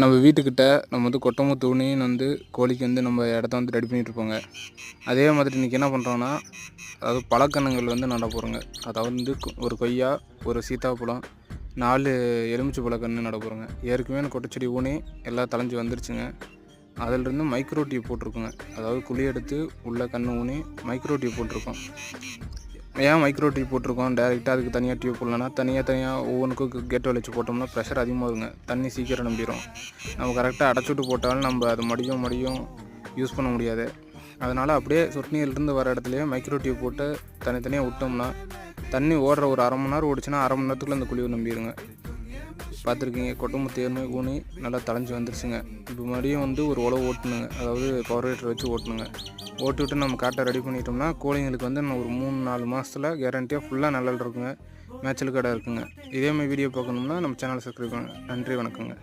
நம்ம வீட்டுக்கிட்ட நம்ம வந்து கொட்டமுத்து ஊனின்னு வந்து கோழிக்கு வந்து நம்ம இடத்த வந்து ரெடி பண்ணிகிட்ருப்போங்க. அதே மாதிரி இன்றைக்கி என்ன பண்ணுறோன்னா, அதாவது பழக்கன்றுகள் வந்து நட போகிறோங்க. அதாவது வந்து ஒரு கொய்யா, ஒரு சீத்தாப்பழம், 4 எலுமிச்சை பழக்கன்று நட போகிறோங்க. ஏற்கனவே கொட்டச்செடி ஊனி எல்லாம் தழைஞ்சி வந்துருச்சுங்க. அதிலிருந்து மைக்ரோ டியூப் போட்டிருக்கோங்க. அதாவது குழி எடுத்து உள்ளே கன்று ஊனி மைக்ரோ டியூப் போட்டிருக்கோம். ஏன் மைக்ரோ டியூப் போட்டிருக்கோம்? டேரெக்டாக அதுக்கு தனியாக டியூப் இல்லைனா தனியாக ஒவ்வொன்றுக்கும் கேட் வச்சு போட்டோம்னா ப்ரெஷர் அதிகமாகுங்க. தண்ணி சீக்கிரம் நம்பிடும். நம்ம கரெக்டாக அடைச்சிட்டு போட்டாலும் நம்ம அது மடியும் யூஸ் பண்ண முடியாது. அதனால் அப்படியே சொட்டு நீர்லேருந்து வர இடத்துலையே மைக்ரோ டியூப் போட்டு தனித்தனியாக விட்டோம்னா தண்ணி ஓடுற ஒரு அரை மணி நேரம் ஓடிச்சுன்னா அரை மணி நேரத்துக்குள்ளே அந்த குழிவு நம்பிடுங்க. பார்த்துருக்கீங்க, கொட்டமுத்து ஊனி நல்லா தழைஞ்சி வந்துருச்சுங்க. இப்போ மறுபடியும் வந்து ஒரு உழவு ஓட்டணுங்க. அதாவது பவர் ரேட்டர் வச்சு ஓட்டணுங்க. ஓட்டிவிட்டு நம்ம காட்டை ரெடி பண்ணிட்டோம்னா கோழிங்களுக்கு வந்து இன்னும் ஒரு 3-4 மாதத்தில் கேரண்டியாக ஃபுல்லாக நிழல் இருக்குங்க. மேய்ச்சல் கடை இருக்குங்க. இதேமாதிரி வீடியோ பார்க்கணும்னா நம்ம சேனலை சப்ஸ்கிரைப் பண்ணுங்கள். நன்றி, வணக்கங்க.